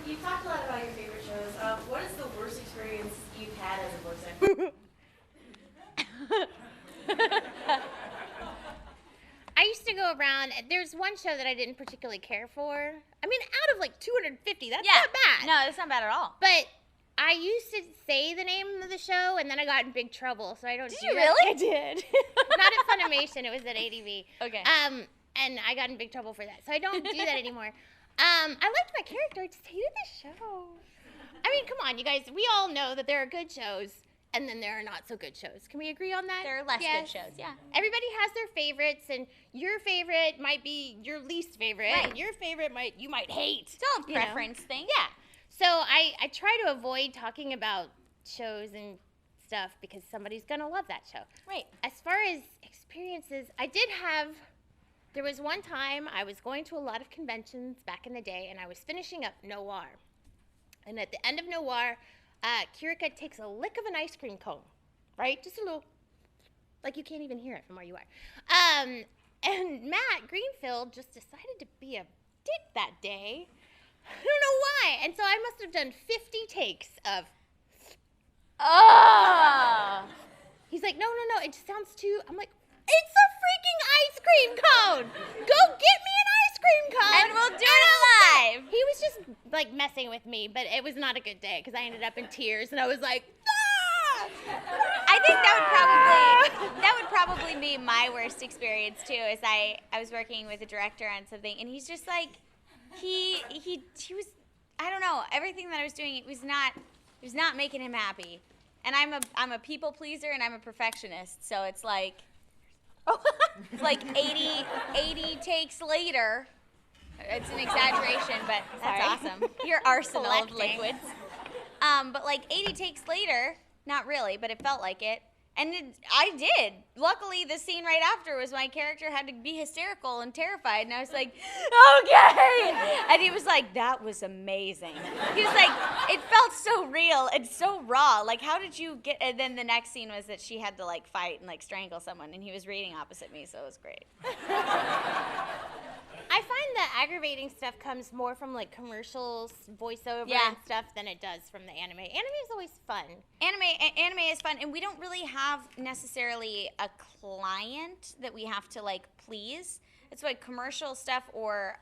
You've talked a lot about your favorite shows. What is the worst experience you've had as a voice actor? I used to go around, there's one show that I didn't particularly care for. I mean, out of like 250, that's not bad. No, that's not bad at all. But I used to say the name of the show, and then I got in big trouble, so I don't do you that. really? I did. Not at Funimation, it was at ADV. Okay. And I got in big trouble for that, so I don't do that anymore. I liked my character, I just hated the show. I mean, come on, you guys, we all know that there are good shows, and then there are not so good shows. Can we agree on that? There are less good shows, yeah. Everybody has their favorites, and your favorite might be your least favorite, and your favorite you might hate. It's all a preference thing. Yeah. So I try to avoid talking about shows and stuff because somebody's going to love that show. Right. As far as experiences, there was one time I was going to a lot of conventions back in the day, and I was finishing up Noir. And at the end of Noir, Kirika takes a lick of an ice cream cone, right? Just a little, like you can't even hear it from where you are. And Matt Greenfield just decided to be a dick that day. I don't know why. And so I must have done 50 takes of. Oh! He's like, no, it just sounds too. I'm like, it's a freaking ice cream cone. Go get me an ice cream cone. And we'll do it live. He was just like messing with me, but it was not a good day because I ended up in tears and I was like, ah! I think that would probably be my worst experience too. Is I was working with a director on something, and he's just like. He was, I don't know, everything that I was doing, it was not making him happy. And I'm a people pleaser and I'm a perfectionist, so it's like 80 takes later. It's an exaggeration, but that's awesome. Your arsenal of liquids. But like 80 takes later, not really, but it felt like it. And I did. Luckily, the scene right after was my character had to be hysterical and terrified. And I was like, okay. And he was like, that was amazing. He was like, it felt so real and so raw. Like, how did you get... And then the next scene was that she had to, like, fight and, like, strangle someone. And he was reading opposite me, so it was great. I find that aggravating stuff comes more from like commercials, voiceover and stuff than it does from the anime. Anime is always fun. Anime is fun, and we don't really have necessarily a client that we have to like please. It's like commercial stuff or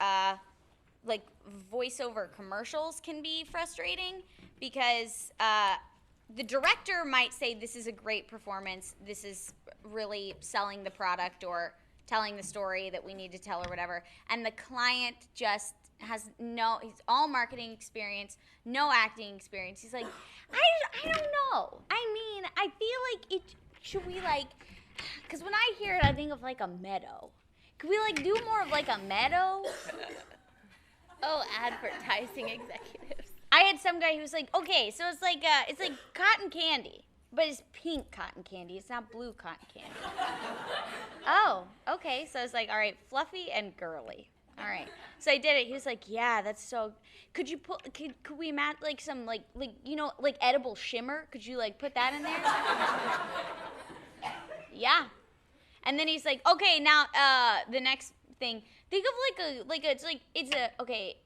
like voiceover commercials can be frustrating because the director might say this is a great performance, this is really selling the product or telling the story that we need to tell or whatever, and the client just has he's all marketing experience, no acting experience. He's like, I don't know. I mean, I feel like should we like, because when I hear it, I think of like a meadow. Could we like do more of like a meadow? Oh, advertising executives. I had some guy who was like, okay, so it's like cotton candy. But it's pink cotton candy. It's not blue cotton candy. Oh, okay. So it's like, all right, fluffy and girly. All right. So I did it. He was like, yeah, that's so. Could you put? Could we match like some like edible shimmer? Could you like put that in there? Yeah. And then he's like, okay, now the next thing. Think of okay.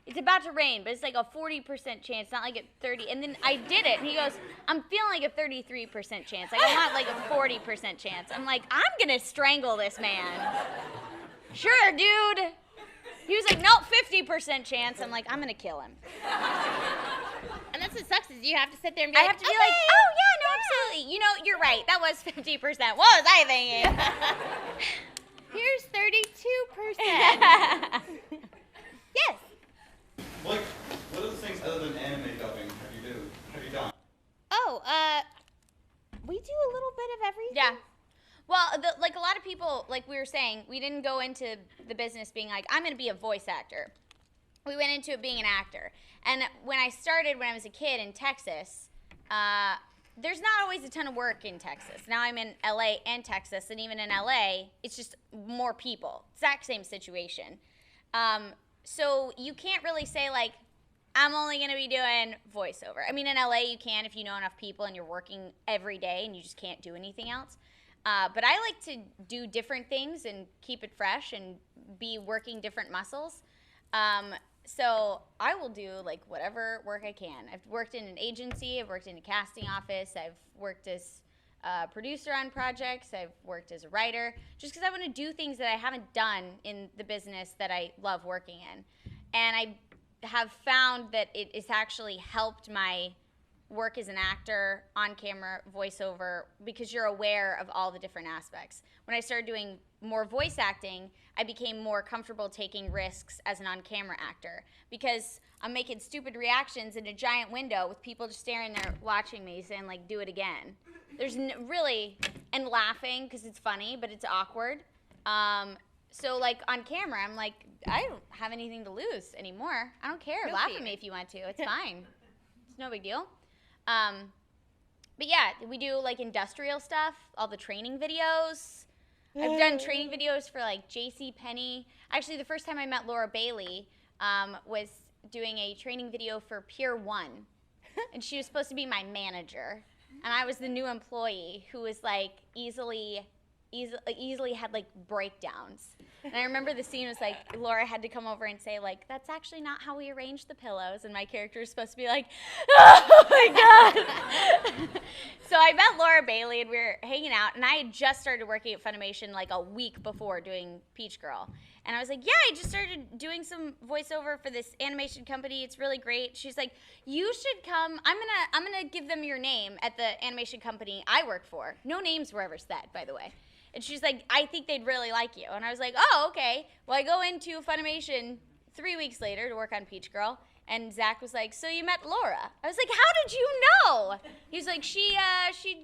It's about to rain, but it's like a 40% chance, not like a 30. And then I did it, and he goes, I'm feeling like a 33% chance. Like, I want like a 40% chance. I'm like, I'm gonna strangle this man. Sure, dude. He was like, nope, 50% chance. I'm like, I'm gonna kill him. And that's what sucks is you have to sit there and be I like, have to be like, oh yeah, no, absolutely. You know, you're right. That was 50%. What was I thinking? here's 32%. Yes. Like, what other things other than anime dubbing have you done? Oh, we do a little bit of everything. Yeah. Well, like a lot of people, like we were saying, we didn't go into the business being like, I'm going to be a voice actor. We went into it being an actor. And when I started when I was a kid in Texas, there's not always a ton of work in Texas. Now I'm in LA and Texas, and even in LA, it's just more people. Exact same situation. So you can't really say like, I'm only going to be doing voiceover. I mean, in LA you can if you know enough people and you're working every day and you just can't do anything else. But I like to do different things and keep it fresh and be working different muscles. So I will do like whatever work I can. I've worked in an agency, I've worked in a casting office, I've worked as a producer on projects, I've worked as a writer, just because I want to do things that I haven't done in the business that I love working in. And I have found that it has actually helped my work as an actor, on camera, voiceover, because you're aware of all the different aspects. When I started doing more voice acting, I became more comfortable taking risks as an on-camera actor because I'm making stupid reactions in a giant window with people just staring there watching me saying like, do it again. There's really, and laughing because it's funny, but it's awkward. So like on camera, I'm like, I don't have anything to lose anymore. I don't care. No Laugh fear. at me if you want to. It's fine. It's no big deal. But yeah, we do like industrial stuff, all the training videos. I've done training videos for like JCPenney. Actually, the first time I met Laura Bailey was doing a training video for Pier 1. And she was supposed to be my manager. And I was the new employee who was like easily had like breakdowns. And I remember the scene was like Laura had to come over and say like, that's actually not how we arrange the pillows. And my character is supposed to be like, oh my God. So I met Laura Bailey and we were hanging out, and I had just started working at Funimation like a week before doing Peach Girl. And I was like, yeah, I just started doing some voiceover for this animation company. It's really great. She's like, you should come. I'm gonna give them your name at the animation company I work for. No names were ever said, by the way. And she's like, I think they'd really like you. And I was like, oh, okay. Well, I go into Funimation 3 weeks later to work on Peach Girl. And Zach was like, so you met Laura? I was like, how did you know? He was like, she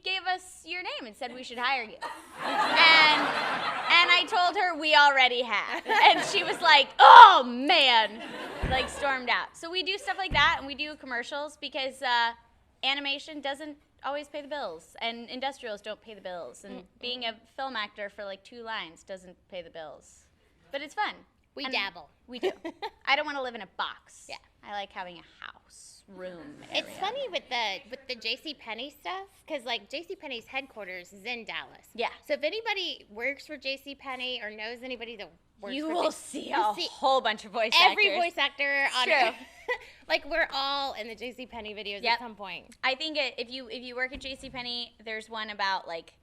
gave us your name and said we should hire you. And I told her we already have. And she was like, oh, man. Like, stormed out. So we do stuff like that, and we do commercials because animation doesn't always pay the bills, and industrials don't pay the bills, and being a film actor for like 2 lines doesn't pay the bills. But it's fun. We And dabble. We do. I don't want to live in a box. Yeah. I like having a house, room It's area. funny with the JCPenney stuff, because like JCPenney's headquarters is in Dallas. Yeah. So if anybody works for JCPenney or knows anybody that works You for will see a whole bunch of voice every actors. voice actor on True. like we're all in the JCPenney videos Yep. at some point. I think if you work at JCPenney, there's one about like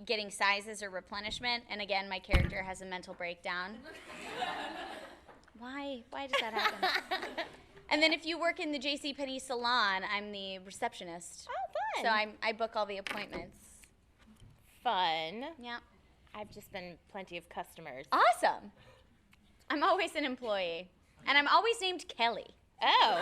getting sizes or replenishment, and again, my character has a mental breakdown. Why does that happen? And then if you work in the JCPenney salon, I'm the receptionist. Oh, fun. So I book all the appointments. Fun. Yeah. I've just been plenty of customers. Awesome. I'm always an employee. And I'm always named Kelly. Oh.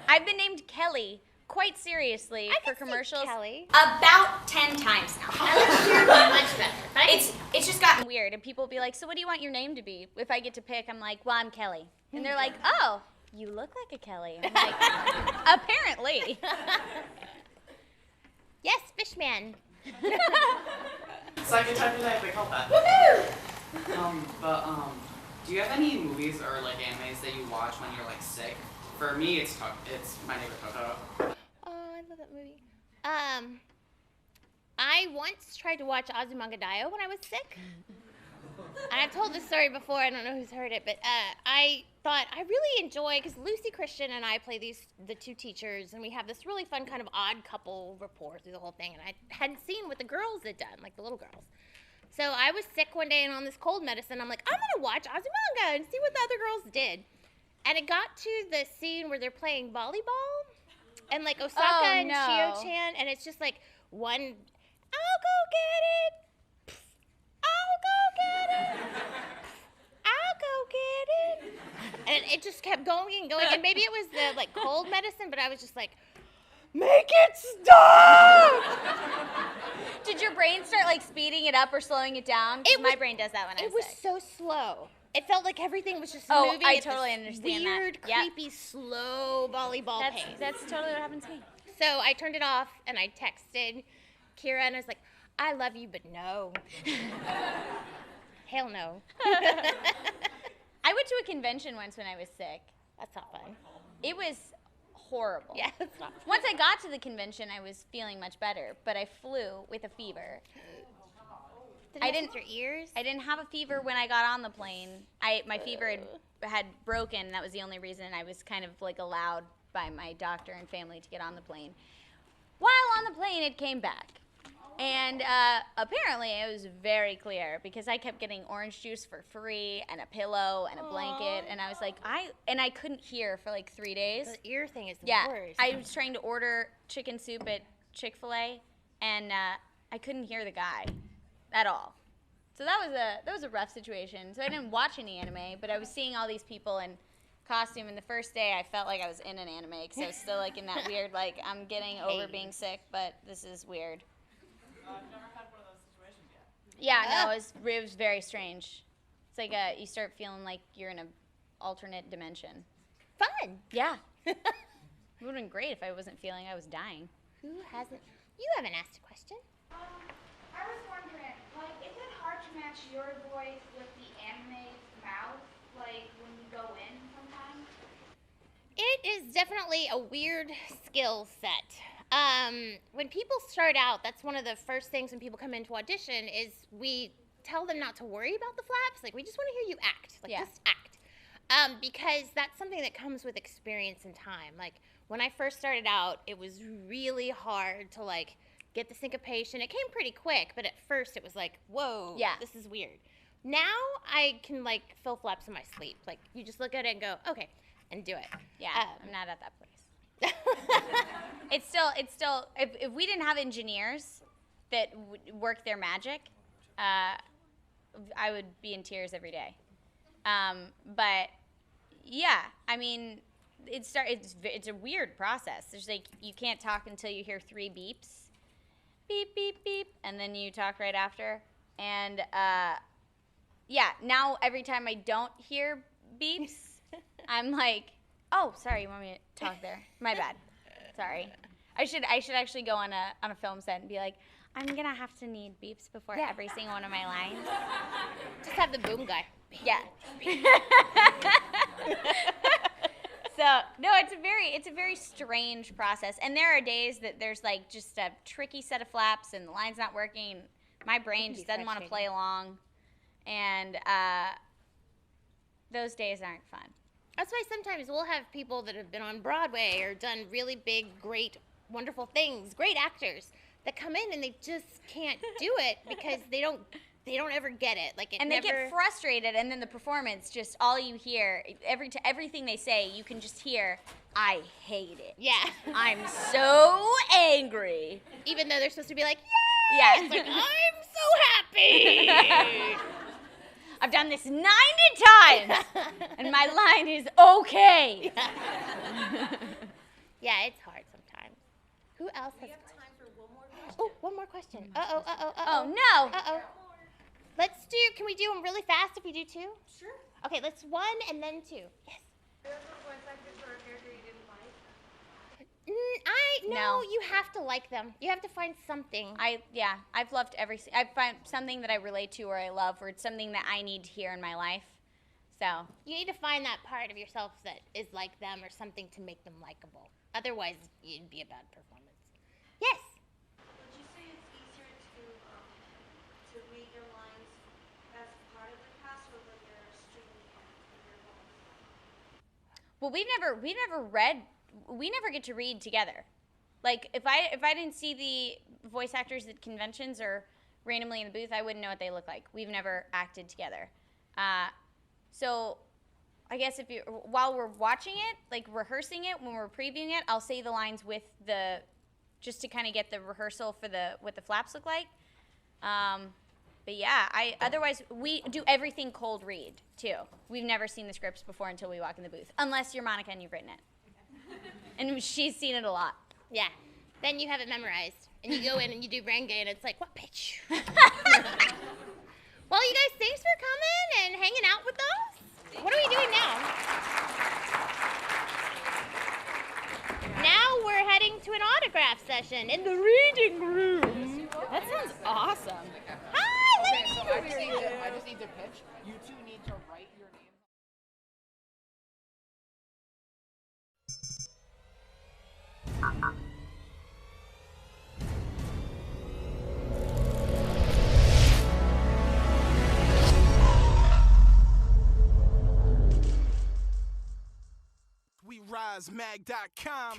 I've been named Kelly quite seriously I for can see commercials. Kelly. About 10 times now. Much better. Right? It's just gotten weird, and people will be like, so what do you want your name to be? If I get to pick, I'm like, well, I'm Kelly. And they're like, oh, you look like a Kelly. I'm like, apparently. Yes, Fishman. Second time today, we called that. Woohoo! Do you have any movies or like animes that you watch when you're like sick? For me, it's My Neighbor Totoro. Oh, I love that movie. I once tried to watch Azumanga Daioh when I was sick. And I've told this story before, I don't know who's heard it, but I thought I really enjoy, because Lucy Christian and I play the two teachers, and we have this really fun kind of odd couple rapport through the whole thing, and I hadn't seen what the girls had done, like the little girls. So I was sick one day and on this cold medicine, I'm like, I'm going to watch Azumanga and see what the other girls did. And it got to the scene where they're playing volleyball, and like Osaka and Chio-chan, and it's just like one, I'll go get it, I'll go get it, I'll go get it. And it just kept going and going, and maybe it was the like cold medicine, but I was just like, make it stop! Did your brain start like speeding it up or slowing it down? 'Cause my brain does that when I'm sick. It was so slow. It felt like everything was just Oh, moving I at totally this understand weird, that. Yep. creepy, slow volleyball pace. That's totally what happened to me. So I turned it off and I texted Kira and I was like, I love you, but no. Hell no. I went to a convention once when I was sick. That's not fun. It was horrible. Yeah, it's not fun. Once I got to the convention, I was feeling much better, but I flew with a fever. I didn't your ears? I didn't have a fever when I got on the plane. My fever had broken. That was the only reason I was kind of like allowed by my doctor and family to get on the plane. While on the plane, it came back. And apparently it was very clear because I kept getting orange juice for free and a pillow and a blanket. And I was like, I couldn't hear for like 3 days. The ear thing is the worst. I was trying to order chicken soup at Chick-fil-A and I couldn't hear the guy at all. So that was a rough situation. So I didn't watch any anime, but I was seeing all these people in costume, and the first day I felt like I was in an anime because I was still like in that weird, like, I'm getting over being sick, but this is weird. I've never had one of those situations yet. Yeah, no, it was very strange. It's like you start feeling like you're in an alternate dimension. Fun. Yeah. It would have been great if I wasn't feeling I was dying. Who hasn't? You haven't asked a question. I was wondering, like, is it hard to match your voice with the anime mouth, like, when you go in sometimes? It is definitely a weird skill set. When people start out, that's one of the first things when people come into audition is we tell them not to worry about the flaps. Like, we just want to hear you act. Like, just act. Because that's something that comes with experience and time. Like, when I first started out, it was really hard to, like, get the syncopation. It came pretty quick, but at first it was like, whoa, this is weird. Now I can, like, fill flaps in my sleep. Like, you just look at it and go, okay, and do it. Yeah, I'm not at that place. It's still, if we didn't have engineers that work their magic, I would be in tears every day. But yeah, I mean, it's a weird process. There's like, you can't talk until you hear 3 beeps. Beep, beep, beep, and then you talk right after. And yeah, now every time I don't hear beeps, I'm like, oh, sorry, you want me to talk there? My bad. Sorry. I should actually go on a film set and be like, I'm gonna have to need beeps before every single one of my lines. Just have the boom guy. Yeah. So no, it's a very strange process, and there are days that there's like just a tricky set of flaps and the line's not working. My brain just doesn't want to play along, and those days aren't fun. That's why sometimes we'll have people that have been on Broadway or done really big, great, wonderful things, great actors that come in and they just can't do it because they don't ever get it. Like they get frustrated, and then the performance, just all you hear, everything they say, you can just hear, I hate it. Yeah. I'm so angry. Even though they're supposed to be like, yay! Yeah. It's like, I'm so happy. I've done this 90 times, and my line is okay. Yeah, it's hard sometimes. Who else has time for one more question? Oh, one more question. Oh, no. Let's do, can we do them really fast if we do 2? Sure. Okay, let's 1 and then 2. Yes. No, you have to like them. You have to find something. I've loved I find something that I relate to or I love, or it's something that I need to hear in my life. So you need to find that part of yourself that is like them or something to make them likable. Otherwise, it'd be a bad performance. Yes. Would you say it's easier to read your lines as part of the Well, we never get to read together. Like if I didn't see the voice actors at conventions or randomly in the booth, I wouldn't know what they look like. We've never acted together. So I guess while we're watching it, like rehearsing it, when we're previewing it, I'll say the lines with just to kind of get the rehearsal for what the flaps look like. But yeah, otherwise we do everything cold read too. We've never seen the scripts before until we walk in the booth, unless you're Monica and you've written it, and she's seen it a lot. Yeah. Then you have it memorized, and you go in and you do Renge, and it's like, what pitch? Well, you guys, thanks for coming and hanging out with us. What are we doing now? Now we're heading to an autograph session in the reading room. That sounds awesome. Hi, Okay, ladies. so I just need to pitch. You two need to write your names. WeRiseMag.com